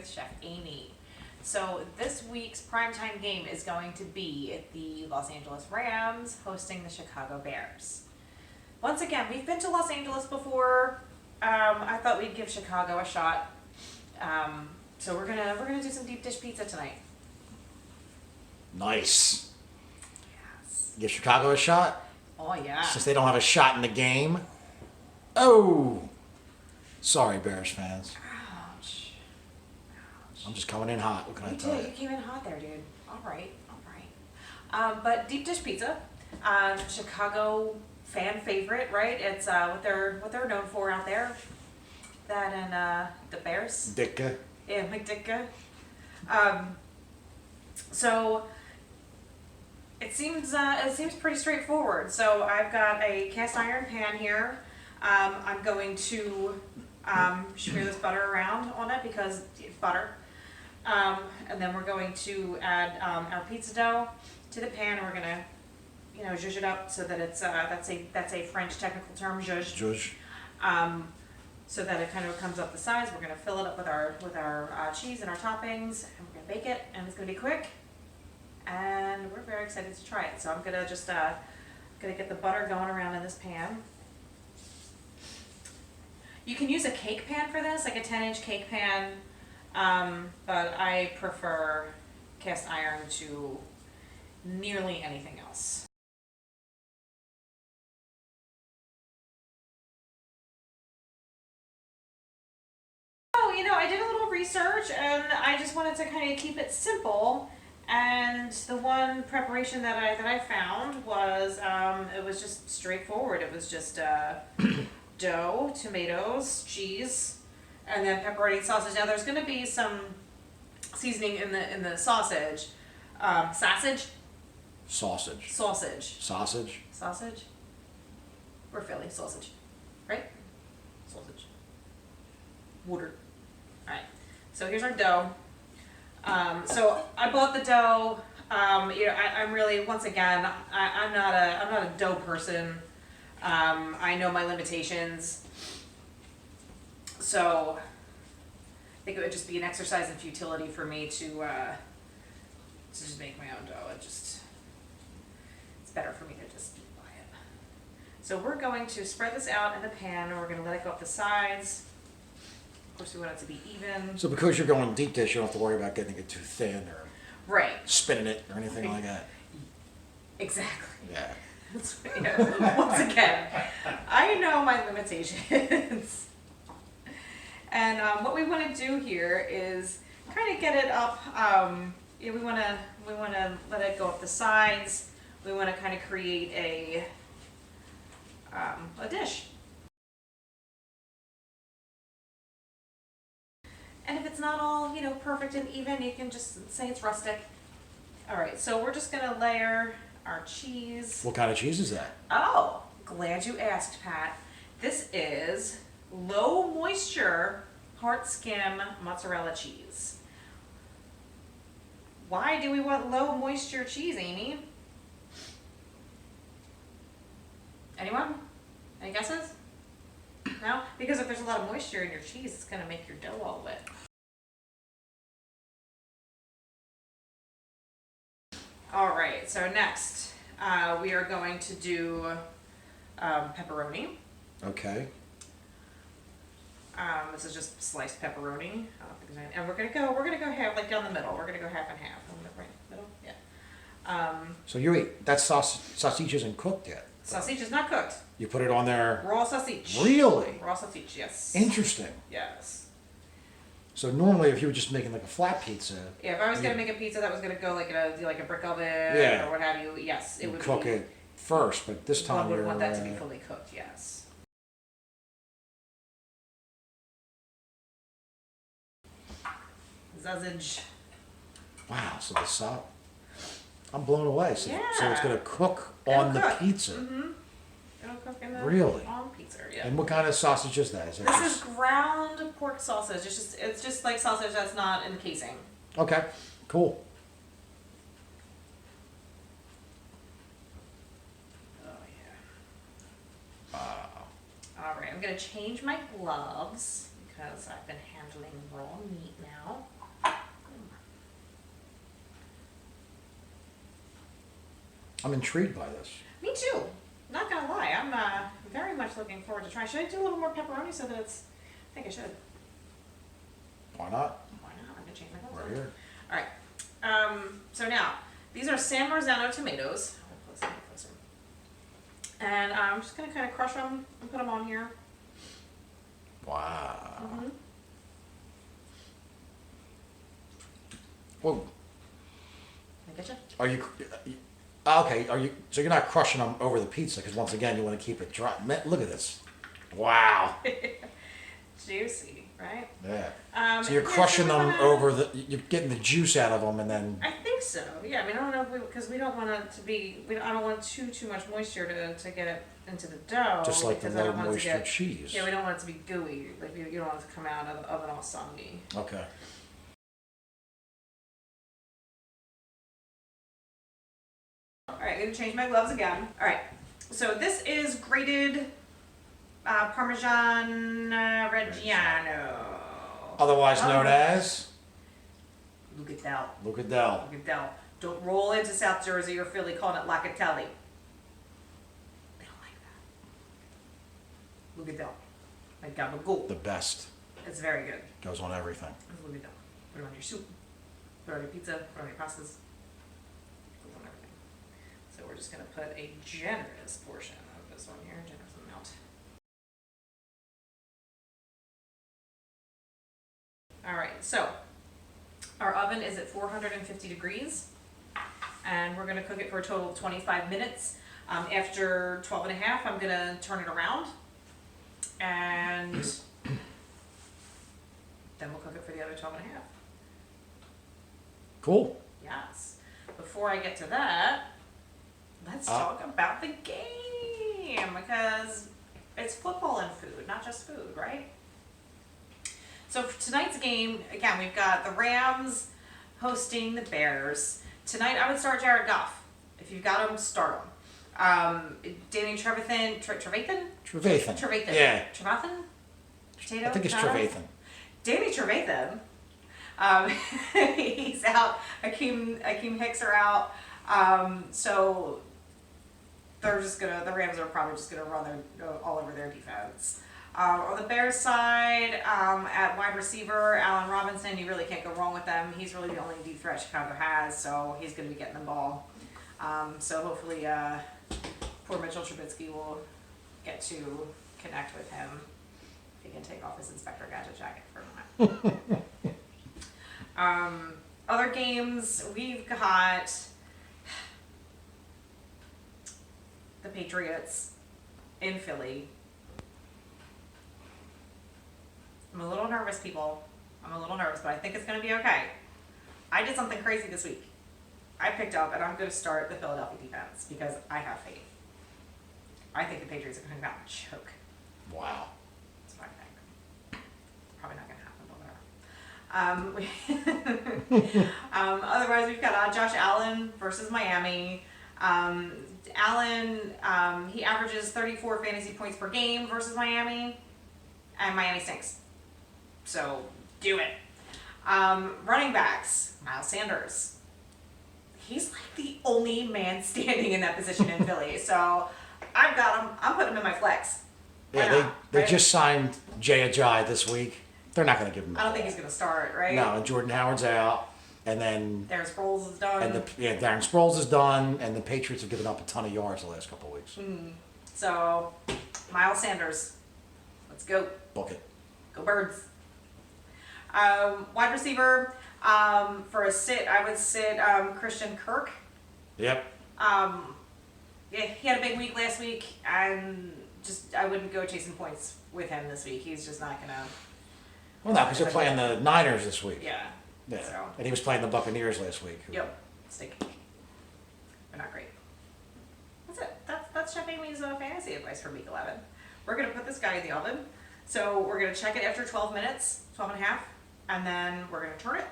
with Chef Amy. So this week's primetime game is going to be the Los Angeles Rams hosting the Chicago Bears. Once again, we've been to Los Angeles before. I thought we'd give Chicago a shot. So we're gonna do some deep dish pizza tonight. Nice. Yes. Give Chicago a shot? Oh yeah. Since they don't have a shot in the game. Oh! Sorry, Bears fans. Ouch. I'm just coming in hot. What can I You tell did. you? You came in hot there, dude. All right. But deep dish pizza, Chicago fan favorite, right? It's what they're known for out there. That and the Bears. Ditka. Yeah, McDitka. So it seems pretty straightforward. So I've got a cast iron pan here. I'm going to smear this butter around on it because it's butter. And then we're going to add our pizza dough to the pan, and we're gonna, zhuzh it up so that it's that's a French technical term, zhuzh. Judge. So that it kind of comes up the sides. We're gonna fill it up with our cheese and our toppings, and we're gonna bake it, and it's gonna be quick. And we're very excited to try it. So I'm gonna just gonna get the butter going around in this pan. You can use a cake pan for this, like a 10-inch cake pan, but I prefer cast iron to nearly anything else. Oh, I did a little research and I just wanted to kind of keep it simple. And the one preparation that I found was it was just straightforward. It was just dough, tomatoes, cheese, and then pepperoni and sausage. Now there's going to be some seasoning in the sausage. Sausage. We're Philly, sausage, right? Sausage. Water. All right. So here's our dough. So I bought the dough. I'm really, once again, I'm not a dough person. I know my limitations. So I think it would just be an exercise in futility for me to just make my own dough. It's better for me to just buy it. So we're going to spread this out in the pan, and we're going to let it go up the sides. Of course, we want it to be even. So because you're going deep dish, you don't have to worry about getting it too thin or Right. spinning it or anything like that. Exactly. Yeah. Once again, I know my limitations. And what we want to do here is kind of get it up. We want to let it go up the sides. We want to kind of create a dish. And if it's not all, perfect and even, you can just say it's rustic. All right, so we're just gonna layer our cheese. What kind of cheese is that? Oh, glad you asked, Pat. This is low moisture heart skim mozzarella cheese. Why do we want low moisture cheese, Amy? Anyone? Any guesses? No? Because if there's a lot of moisture in your cheese, it's going to make your dough all wet. All right, so next we are going to do pepperoni. Okay. This is just sliced pepperoni. I don't think there's any, and we're gonna go half, like down the middle. We're gonna go half and half. Right, middle, yeah. So you eat that sausage isn't cooked yet. Sausage is not cooked. You put it on there. Raw sausage. Really? Raw sausage, yes. Interesting. Yes. So normally, if you were just making like a flat pizza, Yeah, if I was gonna make a pizza that was gonna go like a brick oven Yeah. or what have you, yes, it you would cook be, it first. But this time one would you're want that to be fully cooked, yes. Sausage. wow. So the salt. I'm blown away. So it's Yeah. gonna cook It'll on the cook. pizza. Mm-hmm. It'll cook in the Really? on pizza, yeah. And what kind of sausage is that? Is it This just... is ground pork sausage. It's just like sausage that's not in the casing. Okay, cool. Oh yeah. All right, I'm gonna change my gloves because I've been handling raw meat now. I'm intrigued by this. Me too. Not gonna lie, I'm very much looking forward to trying. Should I do a little more pepperoni so that it's? I think I should. Why not? Why not? I'm gonna change my We're clothes. here. All right. So now these are San Marzano tomatoes. I'll put this a little closer. And I'm just gonna kind of crush them and put them on here. Wow. Mm-hmm. Whoa. I get you. Are you? Okay. Are you? So you're not crushing them over the pizza because once again you want to keep it dry. Look at this. Wow. Juicy, right? Yeah. So you're yeah, crushing so we them wanna- over the. You're getting the juice out of them and then. I think so. Yeah. I mean, I don't know if because we don't want it to be. I don't want too much moisture to get it into the dough. Just like the because I low don't want it to moisture get- cheese. Yeah, we don't want it to be gooey. Like you don't want it to come out of the oven all soggy. Okay. All right, I'm gonna change my gloves again. All right, so this is grated Parmesan Reggiano. Otherwise known as Lucatelli. Lucadell. Lucatelli. Don't roll into South Jersey or Philly calling it Locatelli. They don't like that. Lucatelli. Like gabagool. The best. It's very good. Goes on everything. It's Lucatelli. Put it on your soup. Put it on your pizza. Put it on your pastas. Goes on everything. So we're just gonna put a generous portion of this one here, generous amount. All right, so our oven is at 450 degrees, and we're gonna cook it for a total of 25 minutes. After 12 and a half, I'm gonna turn it around, and then we'll cook it for the other 12 and a half. Cool. Yes. Before I get to that, let's talk about the game, because it's football and food, not just food, right? So for tonight's game, again, we've got the Rams hosting the Bears. Tonight, I would start Jared Goff. If you've got him, start him. Danny Trevathan? Trevathan. Yeah. Trevathan? Potato? I think it's Potato? Trevathan. Danny Trevathan. He's out. Akeem Hicks are out. So they're just gonna. The Rams are probably just gonna run all over their defense. On the Bears side, at wide receiver, Allen Robinson, you really can't go wrong with them. He's really the only deep threat Chicago has, so he's going to be getting the ball. So hopefully, poor Mitchell Trubisky will get to connect with him. If he can take off his Inspector Gadget jacket for a moment. Other games, we've got the Patriots in Philly. I'm a little nervous, people. I'm a little nervous, but I think it's going to be okay. I did something crazy this week. I picked up, and I'm going to start the Philadelphia defense because I have faith. I think the Patriots are going to come out and choke. Wow. That's what I think. Probably not going to happen, but whatever. Otherwise, we've got Josh Allen versus Miami. Allen, he averages 34 fantasy points per game versus Miami, and Miami stinks. So do it. Running backs, Miles Sanders. He's like the only man standing in that position in Philly. So I've got him. I'm putting him in my flex. Why Yeah, not, they right? just signed Jay Ajayi this week. They're not going to give him. I don't think he's going to start, right? No, and Jordan Howard's out, and then Darren Sproles is done. Darren Sproles is done, and the Patriots have given up a ton of yards the last couple of weeks. So Miles Sanders, let's go. Book it. Go Birds. Wide receiver, for a sit, I would sit Christian Kirk. Yep. Yeah, he had a big week last week, and I wouldn't go chasing points with him this week. He's just not gonna. Well, no, because they're playing the Niners this week. Yeah. Yeah. So. And he was playing the Buccaneers last week. Yep. Stinky. They're not great. That's it. That's Chef Amy's fantasy advice for week 11. We're gonna put this guy in the oven. So we're gonna check it after 12 minutes, 12 and a half, and then we're gonna turn it,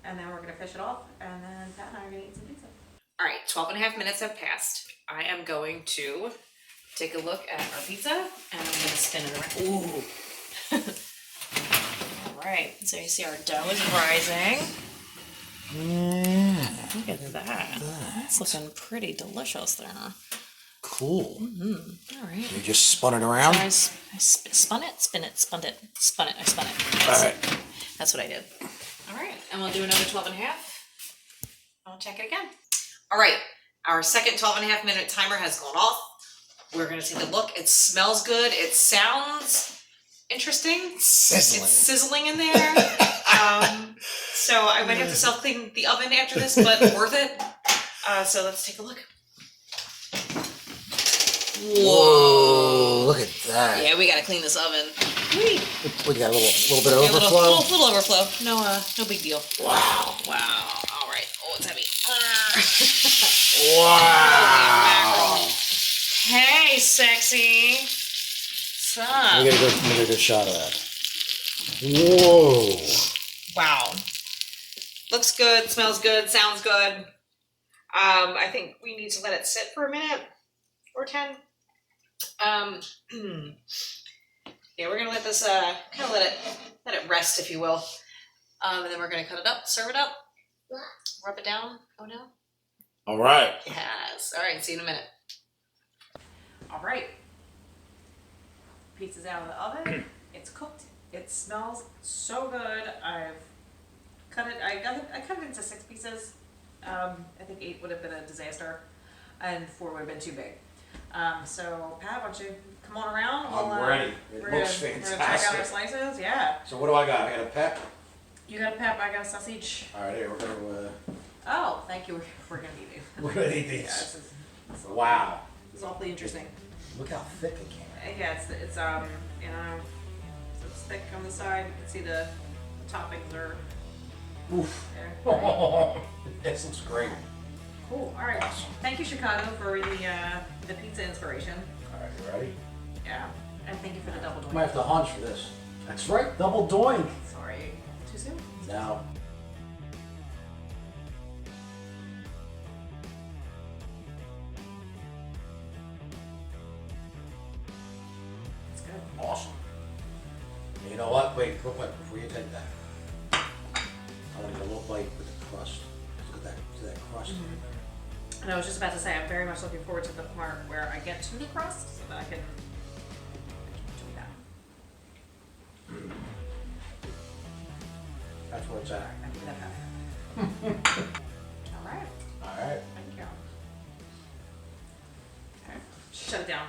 and then we're gonna fish it off, and then Pat and I are gonna eat some pizza. All right, 12 and a half minutes have passed. I am going to take a look at our pizza, and I'm gonna spin it around. Ooh. All right, so you see our dough is rising. Look at that. That's looking pretty delicious there. Cool. All right. You just spun it around? I spun it, spin it, spun it, spun it, I spun it. All right. That's what I did. All right, and we'll do another 12 and a half. I'll check it again. All right, our second 12 and a half minute timer has gone off. We're gonna take a look. It smells good. It sounds interesting. Sizzling. It's sizzling in there. So I might have to self-clean the oven after this, but worth it. So let's take a look. Whoa, look at that. Yeah, we gotta clean this oven. We got a little bit of Yeah, overflow. little overflow. No big deal. Wow. Wow. All right. Oh, it's heavy. Wow. Hey, sexy. What's up? We gotta get a good shot of that. Whoa. Wow. Looks good, smells good, sounds good. I think we need to let it sit for a minute or 10. Yeah, we're gonna let this kind of let it rest, if you will. And then we're gonna cut it up, serve it up, rub it down, go down. All right. Yes. All right. See you in a minute. All right. Pizza's out of the oven. It's cooked. It smells so good. I've cut it. I cut it into 6 pieces. I think 8 would have been a disaster, and 4 would have been too big. So Pat, why don't you come on around? I'm ready. It We're looks gonna check out fantastic. our slices. Yeah. So what do I got? I got a pep. You got a pep. I got a sausage. All right, here we're gonna. Oh, thank you. We're gonna eat it. We're gonna eat Yeah, these. this is Wow. It's awfully interesting. Look how thick it came. Yeah, it's you know, so it's thick on the side. You can see the toppings are Oof. there. This looks great. Cool. All right. Thank you, Chicago, for the pizza inspiration. All right, you ready? Yeah, and thank you for the double Might doink. have to hunch for this. That's right, double doink. Sorry, too soon. Now. It's good. Awesome. You know what? Wait, real quick, before you take that. I want to get a little bite with the crust. Look at that crust. And I was just about to say, I'm very much looking forward to the part where I get to the crust, so that I can do that. That's where it's at. I think that. All right. All right. Thank you. Okay. Shut it down.